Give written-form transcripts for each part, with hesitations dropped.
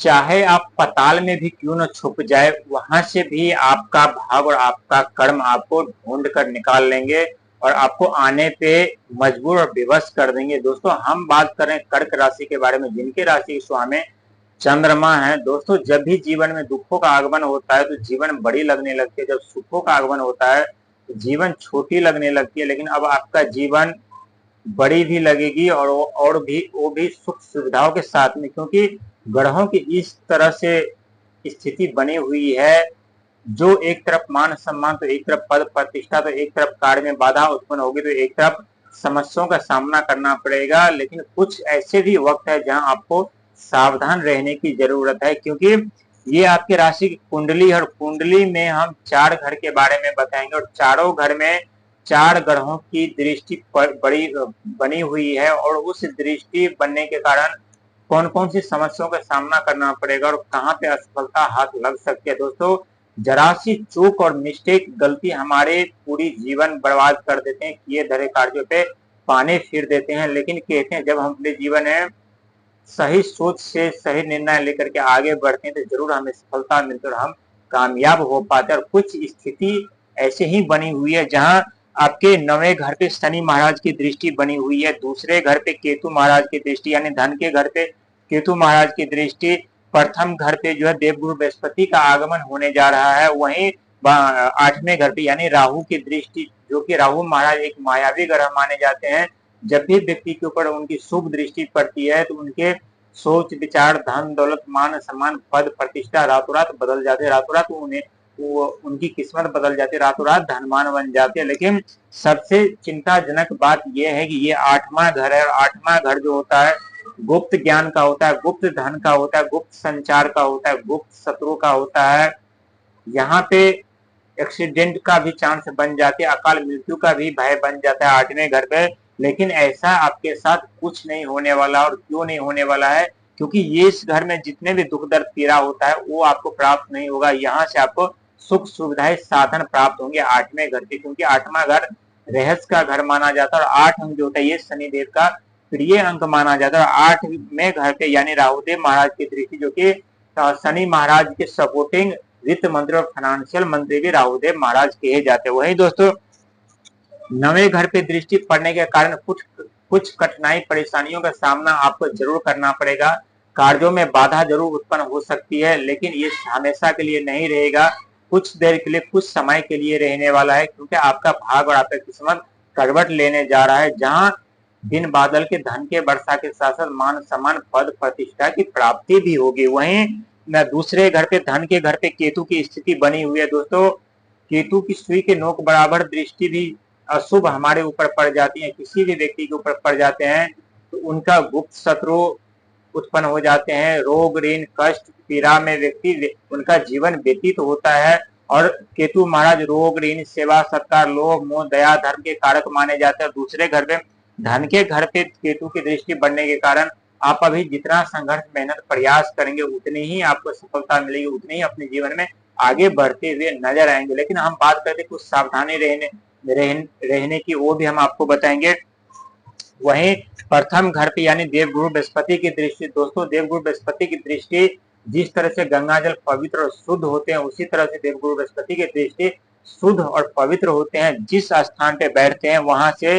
चाहे आप पाताल में भी क्यों न छुप जाए, वहां से भी आपका भाग और आपका कर्म आपको ढूंढ कर निकाल लेंगे और आपको आने पे मजबूर और विवश कर देंगे। दोस्तों, हम बात करें कर्क राशि के बारे में, जिनके राशि स्वामी चंद्रमा है। दोस्तों, जब भी जीवन में दुखों का आगमन होता है तो जीवन बड़ी लगने लगती है, जब सुखों का आगमन होता है तो जीवन छोटी लगने लगती है। लेकिन अब आपका जीवन बड़ी भी लगेगी और भी वो भी सुख सुविधाओं के साथ में, क्योंकि ग्रहों की इस तरह से स्थिति बनी हुई है, जो एक तरफ मान सम्मान तो एक तरफ पद प्रतिष्ठा तो एक तरफ कार्य में बाधा उत्पन्न होगी तो एक तरफ समस्याओं का सामना करना पड़ेगा। लेकिन कुछ ऐसे भी वक्त है जहां आपको सावधान रहने की जरूरत है, क्योंकि ये आपकी राशि की कुंडली है और कुंडली में हम 4 घर के बारे में बताएंगे और चारों घर में 4 ग्रहों की दृष्टि बड़ी बनी हुई है और उस दृष्टि बनने के कारण कौन कौन सी समस्याओं का सामना करना पड़ेगा और कहां पे असफलता हाथ लग सकती है। दोस्तों, जरा सी चूक और मिस्टेक गलती हमारे पूरी जीवन बर्बाद कर देते हैं, किए धरे कार्यों पे पानी फिर देते हैं। लेकिन कहते हैं जब हम अपने जीवन में सही सोच से सही निर्णय लेकर के आगे बढ़ते हैं तो जरूर हमें सफलता मिलती है और हम कामयाब हो पाते हैं। और कुछ स्थिति ऐसे ही बनी हुई है जहां आपके 9वें घर पे शनि महाराज की दृष्टि बनी हुई है, दूसरे घर पे केतु महाराज की दृष्टि यानी धन के घर पे केतु महाराज की दृष्टि, प्रथम घर पे जो है देवगुरु बृहस्पति का आगमन होने जा रहा है, वहीं 8वें घर पे यानी राहु की दृष्टि, जो कि राहु महाराज एक मायावी ग्रह माने जाते हैं। जब भी व्यक्ति के ऊपर उनकी शुभ दृष्टि पड़ती है तो उनके सोच विचार धन दौलत मान सम्मान पद प्रतिष्ठा रातों रात बदल जाते हैं, रातों रात उनकी किस्मत बदल जाती है, रातों रात धनवान बन जाते हैं। लेकिन सबसे चिंताजनक बात यह है कि ये 8वां घर है और 8वां घर जो होता है गुप्त ज्ञान का होता है, गुप्त धन का होता है, गुप्त संचार का होता है, गुप्त शत्रु का होता है। यहाँ पे एक्सीडेंट का भी चांस बन जाते हैं, अकाल मृत्यु का भी भय बन जाता है 8वें घर पे। लेकिन ऐसा आपके साथ कुछ नहीं होने वाला। और क्यों नहीं होने वाला है? क्योंकि ये इस घर में जितने भी दुख दर्द पीड़ा होता है वो आपको प्राप्त नहीं होगा। यहाँ से आपको सुख सुविधाएं साधन प्राप्त होंगे 8वें घर के, क्योंकि 8वां घर रहस्य का घर माना जाता है और 8 अंक जो होता है ये शनिदेव का प्रिय अंक माना जाता है। और 8वें घर पे यानी राहुदेव महाराज की दृष्टि, जो कि शनि महाराज के सपोर्टिंग वित्त मंत्री और फाइनेंशियल मंत्री भी राहुदेव महाराज कहे जाते हैं। वही दोस्तों, 9वें घर पे दृष्टि पड़ने के कारण कुछ कठिनाई परेशानियों का सामना आपको जरूर करना पड़ेगा, कार्यों में बाधा जरूर उत्पन्न हो सकती है, लेकिन ये हमेशा के लिए नहीं रहेगा, कुछ देर के लिए कुछ समय के लिए रहने वाला है, क्योंकि आपका भाग और आपका किस्मत करवट लेने जा रहा है, जहां दिन बादल के धन के वर्षा के साथ साथ मान सम्मान पद प्रतिष्ठा की प्राप्ति भी होगी। वहीं दूसरे घर पे धन के घर पे केतु की स्थिति बनी हुई है। दोस्तों, केतु की सुई के नोक बराबर दृष्टि भी अशुभ हमारे ऊपर पड़ जाती है, किसी भी व्यक्ति के ऊपर पड़ जाते हैं तो उनका गुप्त शत्रु उत्पन्न हो जाते हैं, रोग ऋण कष्ट पीड़ा में व्यक्ति उनका जीवन व्यतीत होता है। और केतु महाराज रोग ऋण सेवा सत्कार लोभ मोह दया धर्म के कारक माने जाते हैं। दूसरे घर पे धन के घर पे केतु की दृष्टि बढ़ने के कारण आप अभी जितना संघर्ष मेहनत प्रयास करेंगे उतनी ही आपको सफलता मिलेगी, उतनी ही अपने जीवन में आगे बढ़ते हुए नजर आएंगे। लेकिन हम बात करते कुछ सावधानी रहने की, वो भी हम आपको बताएंगे। वहीं प्रथम घर पे यानी देवगुरु बृहस्पति की दृष्टि, दोस्तों देवगुरु बृहस्पति की दृष्टि जिस तरह से गंगा जल पवित्र और शुद्ध होते हैं उसी तरह से देवगुरु बृहस्पति की दृष्टि शुद्ध और पवित्र होते हैं। जिस स्थान पे बैठते हैं वहां से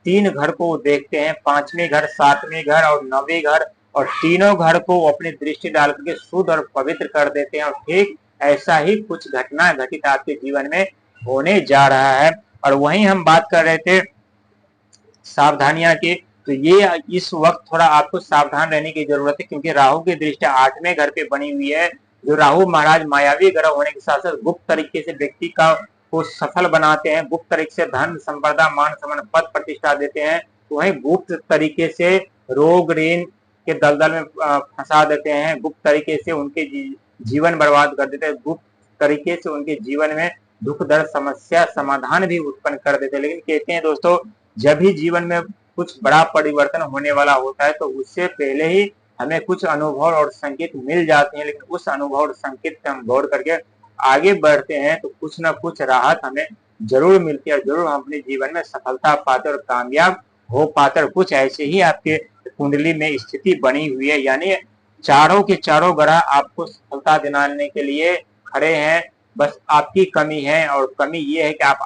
3 घर को देखते हैं, 5वें घर 7वें घर और 9वें घर, और तीनों घर को अपनी दृष्टि डाल करके शुद्ध और पवित्र कर देते हैं। और ठीक ऐसा ही कुछ घटना घटित आपके जीवन में होने जा रहा है। और वहीं हम बात कर रहे थे सावधानियां की, तो ये इस वक्त थोड़ा आपको सावधान रहने की जरूरत है, क्योंकि राहु की दृष्टि 8वें घर पे बनी हुई है, जो राहु महाराज मायावी ग्रह होने के साथ साथ गुप्त तरीके से व्यक्ति का को सफल बनाते हैं, गुप्त तरीके से धन संपदा मान सम्मान पद प्रतिष्ठा देते हैं, तो वही गुप्त तरीके से रोग ऋण के दलदल में फंसा देते हैं, गुप्त तरीके से उनके जीवन बर्बाद कर देते हैं, गुप्त तरीके से उनके जीवन में दुख दर्द समस्या समाधान भी उत्पन्न कर देते हैं। लेकिन कहते हैं दोस्तों, जब भी जीवन में कुछ बड़ा परिवर्तन होने वाला होता है तो उससे पहले ही हमें कुछ अनुभव और संकेत मिल जाते हैं, लेकिन उस अनुभव और संकेत पे हम गौर करके आगे बढ़ते हैं तो कुछ ना कुछ राहत हमें जरूर मिलती है, जरूर हम अपने जीवन में सफलता पाते और कामयाब हो पाते। और कुछ ऐसे ही आपके कुंडली में स्थिति बनी हुई है, यानी चारों के चारों ग्रह आपको सफलता दिलाने के लिए खड़े हैं। बस आपकी कमी है, और कमी ये है कि आप